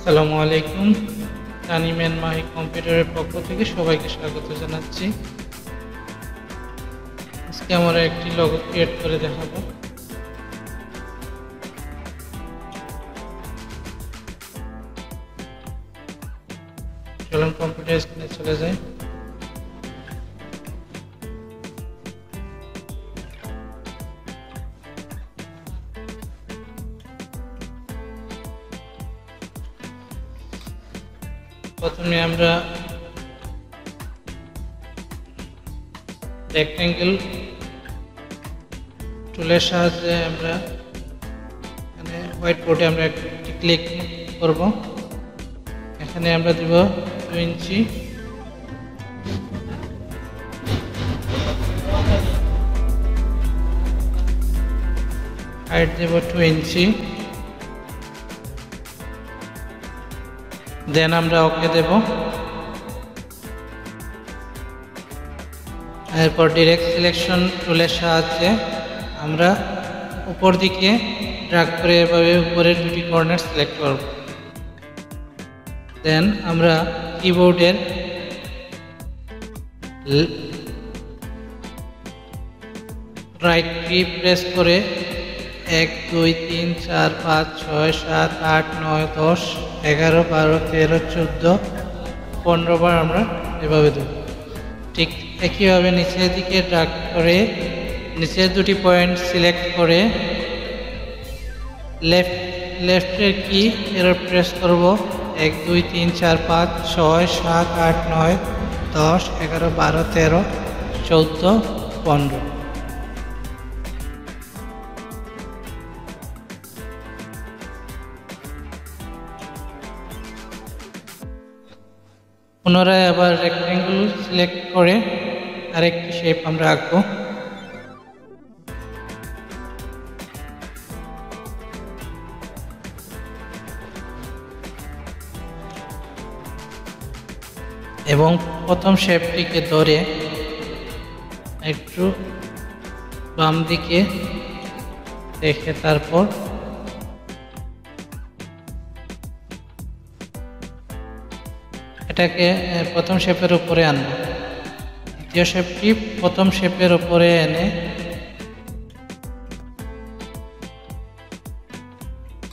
আসসালামু আলাইকুম। তানিমেন মাহি কম্পিউটারের পক্ষ থেকে সবাইকে স্বাগত জানাচ্ছি। আজকে আমরা একটি লোগো ক্রিয়েট করে দেখাবো। চলুন কম্পিউটার স্ক্রিনে চলে যাই। প্রথমে আমরা রেক্ট্যাঙ্গেল টুলের সাহায্যে আমরা এখানে হোয়াইট বোর্ডে আমরা একটি ক্লিক করব। এখানে আমরা দেব 2 ইঞ্চি, হাইট দেব 2 ইঞ্চি, দেন আমরা ওকে দেব। এরপর ডাইরেক্ট সিলেকশন টুলের সাহায্যে আমরা উপর দিকে ড্র্যাগ করে এভাবে উপরের দুটি কর্নার সিলেক্ট করব। দেন আমরা কিবোর্ডের রাইট কি প্রেস করে 1 2 3 4 5 6 7 8 9 10 11 12 13 14 15 বার আমরা এভাবে দেব। ঠিক একইভাবে নিচের দিকে ড্র্যাগ করে নিচের দুটি পয়েন্ট সিলেক্ট করে লেফটের কি এরর প্রেস করব। 1 2 3 4 5 6 7 8 9 10 11 12 13 14 15। পুনরায় আবার রেক্ট্যাঙ্গেল সিলেক্ট করে আরেকটি শেপ আমরা আঁকবো। এবং প্রথম শেপটিকে ধরে একটু বাম দিকে রেখে তারপর এটাকে প্রথম শেপের উপরে আনবো। দ্বিতীয় শেপটি প্রথম শেপের উপরে এনে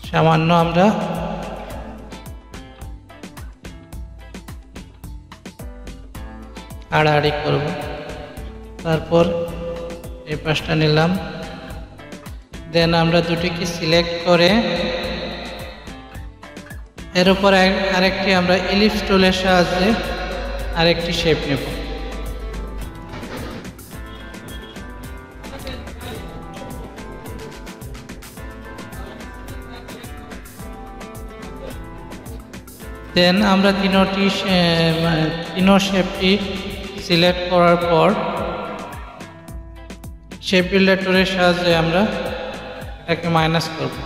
সামান্য আমরা আড়াআড়ি করব। তারপর এই পাশটা নিলাম। দেন আমরা দুটিকে সিলেক্ট করে এর উপর আরেকটি আমরা ইলিপস টুলের সাহায্যে আরেকটি শেপ নেব। দেন আমরা তিনো শেপটি সিলেক্ট করার পর শেপ বিল্ডার টুলের সাহায্যে আমরা এটাকে মাইনাস করব।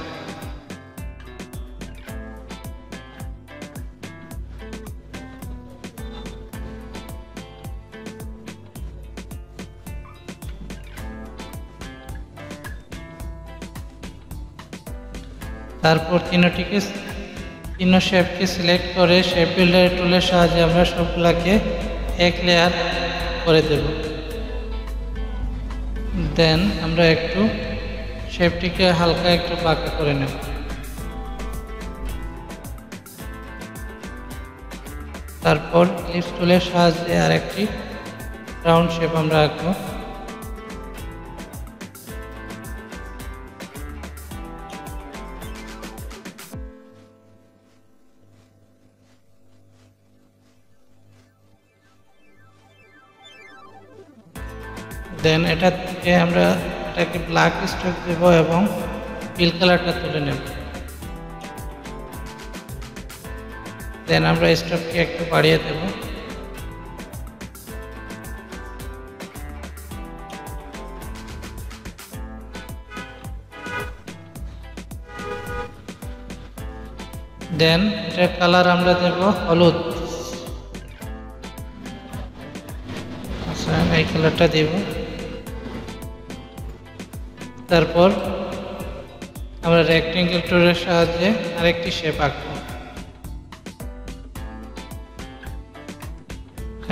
তারপর তিনো শেপকে সিলেক্ট করে শেপ বিল্ডার টুলের সাহায্যে আমরা সবগুলাকে এক লেয়ার করে দেব। দেন আমরা একটু শেপটিকে হালকা একটু বাঁকা করে নেব। তারপর ইলিপস টুলের সাহায্যে আরেকটি রাউন্ড শেপ আমরা আঁকবো। দেন এটা থেকে আমরা এটাকে ব্ল্যাক স্ট্রোক দেব এবং ফিল কালারটা তুলে নেব। দেন আমরা স্ট্রোককে একটু বাড়িয়ে দেব। দেন এটার কালার আমরা দেব হলুদ। আচ্ছা, এই কালারটা দেব। তারপর আমরা রেক্ট্যাঙ্গেল টুলের সাহায্যে আরেকটি শেপ আঁকব।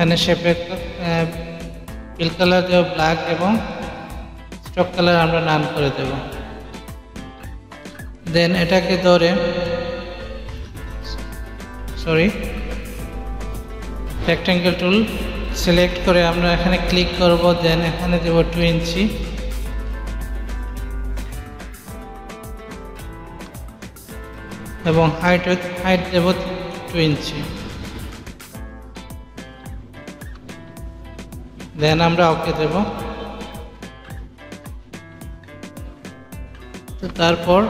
এখানে শেপের ফিল কালার দেব ব্ল্যাক এবং স্ট্রোক কালার আমরা নান করে দেব। দেন এটাকে ধরে রেক্ট্যাঙ্গেল টুল সিলেক্ট করে আমরা এখানে ক্লিক করব। দেন এখানে দেব 2 ইঞ্চি এবং হাইট দেব 2 ইঞ্চি। দেন আমরা ওকে দেব। তো তারপর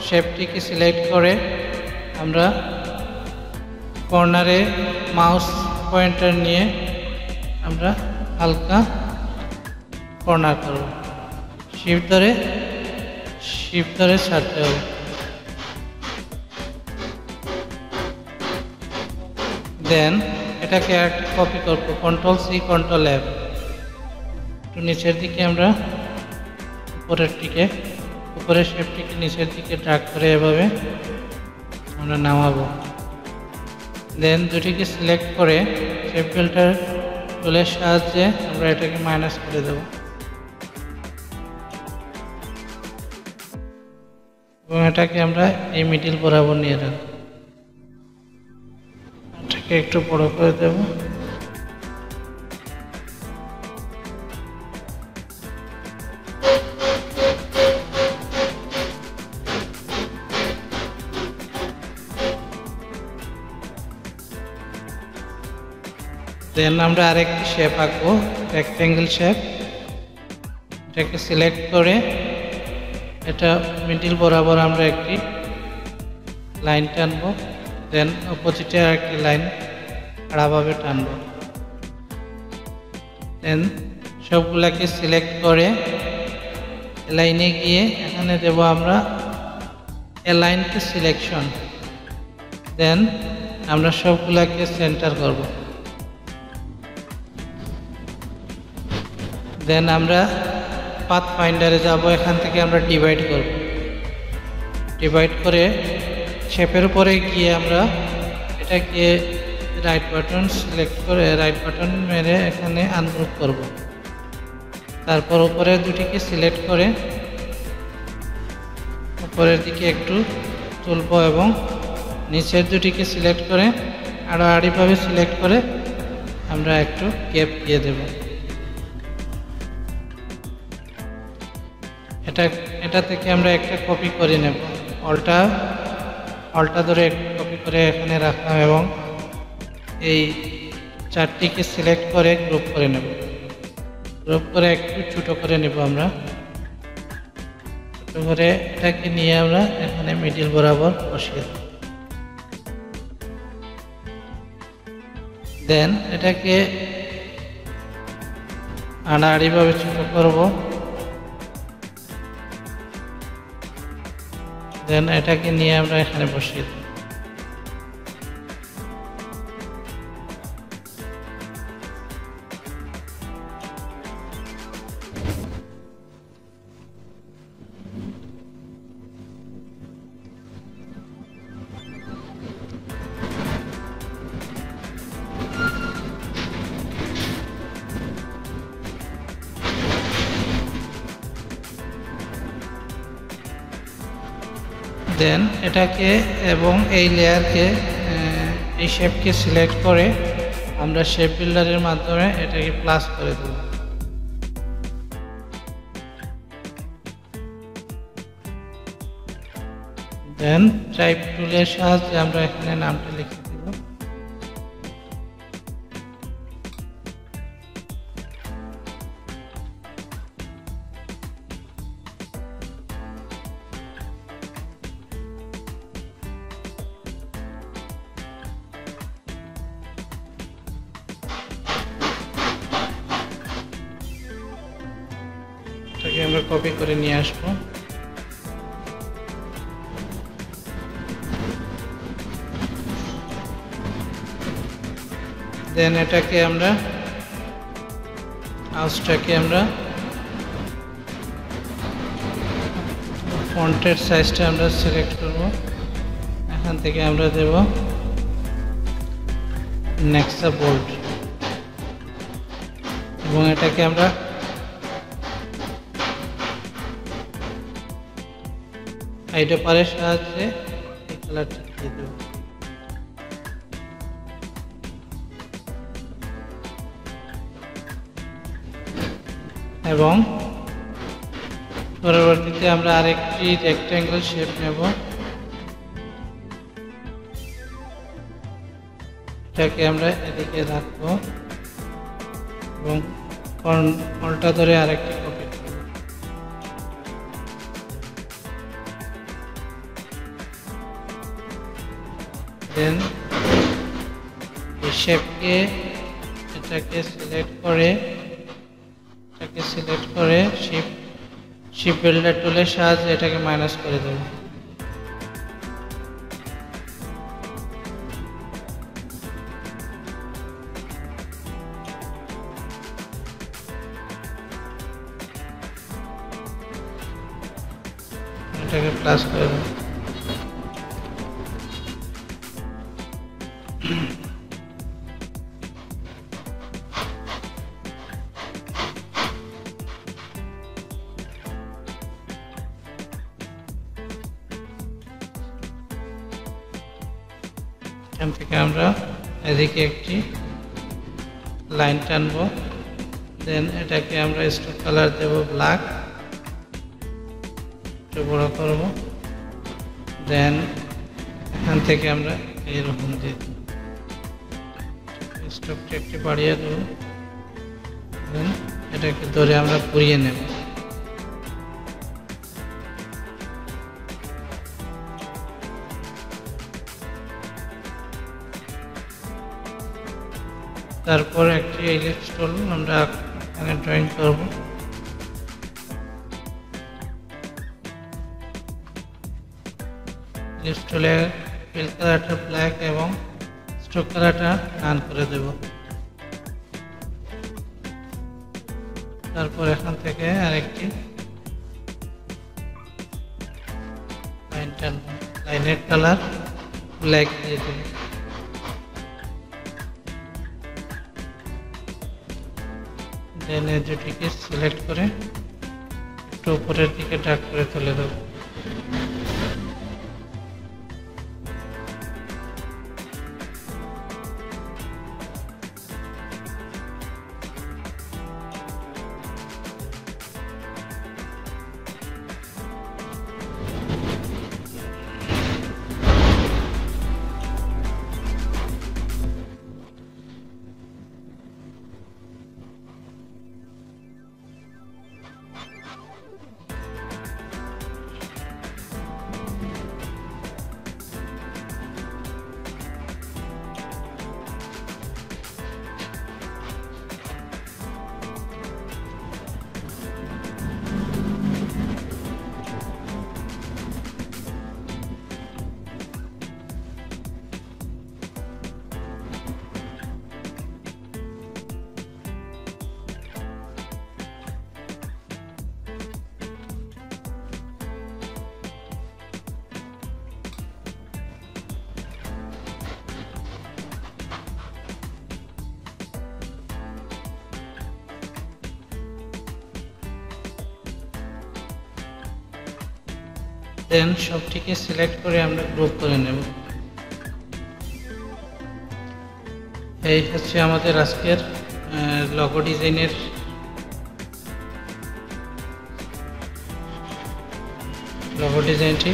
শেপটিকে সিলেক্ট করে আমরা কর্নারে মাউস পয়েন্টার নিয়ে আমরা হালকা কর্নার করব। শিফট ধরে ছাড়তে হবে। দেন এটাকে একটা কপি করব, Ctrl C Ctrl F, একটু নিচের দিকে আমরা উপরের শেপটিকে নিচের দিকে ড্র্যাগ করে এভাবে আমরা নামাবো। দেন দুটিকে সিলেক্ট করে শেপ ফিল্টার টুলের সাহায্যে আমরা এটাকে মাইনাস করে দেব এবং এটাকে আমরা এই মিডিল বরাবর নিয়ে রাখব। এটাকে একটু বড় করে দেব। দেন আমরা আরেকটি শেপ আঁকবো, রেক্ট্যাঙ্গেল শেপ। এটাকে সিলেক্ট করে এটা মিডিল বরাবর আমরা একটি লাইন টানবো। দেন অপোজিটে আরেকটি লাইন আড়াভাবে টানবো। দেন সবগুলাকে সিলেক্ট করে লাইনে গিয়ে এখানে দেব আমরা অ্যালাইন টু সিলেকশন। দেন আমরা সবগুলাকে সেন্টার করব। দেন আমরা পাথ ফাইন্ডারে যাব। এখান থেকে আমরা ডিভাইড করে শেপের উপরে গিয়ে আমরা এটাকে রাইট বাটন সিলেক্ট করে রাইট বাটন মেরে এখানে আনগ্রুপ করব। তারপর উপরে দুটিকে সিলেক্ট করে উপরের দিকে একটু তুলব এবং নিচের দুটিকে সিলেক্ট করে আড়াআড়িভাবে সিলেক্ট করে আমরা একটু গ্যাপ দিয়ে দেব। এটা থেকে আমরা একটা কপি করে নেব। অল্টা ধরে কপি করে এখানে রাখলাম এবং এই চারটিকে সিলেক্ট করে গ্রুপ করে নেব। গ্রুপ করে একটু ছোটো করে নেব আমরা। ছোটো করে এটাকে নিয়ে আমরা এখানে মিডিল বরাবর বসিয়ে দেব। দেন এটাকে আড়াআড়িভাবে ছোটো করব। দেন এটাকে নিয়ে আমরা এখানে বসিয়ে দেব। দেন এটাকে এবং এই লেয়ারকে এই শেপকে সিলেক্ট করে আমরা শেপ বিল্ডারের মাধ্যমে এটাকে প্লাস করে দেব। দেন টাইপ টুলের সাহায্যে আমরা এখানে নামটা লিখে দেব। এটাকে আমরা কপি করে নিয়ে আসবো। দেন এটাকে আমরা মাউসটাকে আমরা ফন্টের সাইজটা আমরা সিলেক্ট করব। এখান থেকে আমরা দেব নেক্সা বোল্ড। এবং এটাকে আমরা আইডোপারের সাহায্যে এই কালারটা দিয়ে দেব। এবং পরবর্তীতে আমরা আরেকটি রেক্ট্যাঙ্গেল শেপ নেব। এটাকে আমরা এদিকে রাখবো এবং কর্নটা ধরে আরেকটি কপি করব। দেন এই শেপকে এটাকে সিলেক্ট করে শিপ বিল্ডার টুলের সাহায্যে এটাকে মাইনাস করে দেব। এটাকে প্লাস করে দেব। এখান থেকে আমরা এদিকে একটি লাইন টানবো। দেন এটাকে আমরা স্ট্রোক কালার দেব ব্ল্যাক, একটু বড় করব। দেন এখান থেকে আমরা এইরকম দিয়ে স্ট্রোকটা একটু বাড়িয়ে দেব। দেন এটাকে ধরে আমরা পুড়িয়ে নেব। তারপর একটি ইলিপস টুল আমরা এখানে ড্রয়িং করব। ইলিপস টুলে ফিল কালারটা ব্ল্যাক এবং স্ট্রোক কালারটা ডান করে দেব। তারপর এখান থেকে আরেকটি লাইন টানব, লাইনের কালার ব্ল্যাক দিয়ে দেব। দেন এই দুটিকে সিলেক্ট করে একটু উপরের দিকে ডাক করে তুলে দেব। দেন সবটিকে সিলেক্ট করে আমরা গ্রুপ করে নেব। এই হচ্ছে আমাদের আজকের লোগো ডিজাইনের ডিজাইনটি।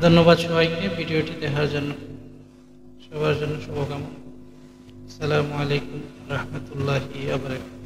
ধন্যবাদ সবাইকে ভিডিওটি দেখার জন্য। সবার জন্য শুভকামনা। আসসালামু আলাইকুম রহমতুল্লাহি ওয়া বারাকাতুহু।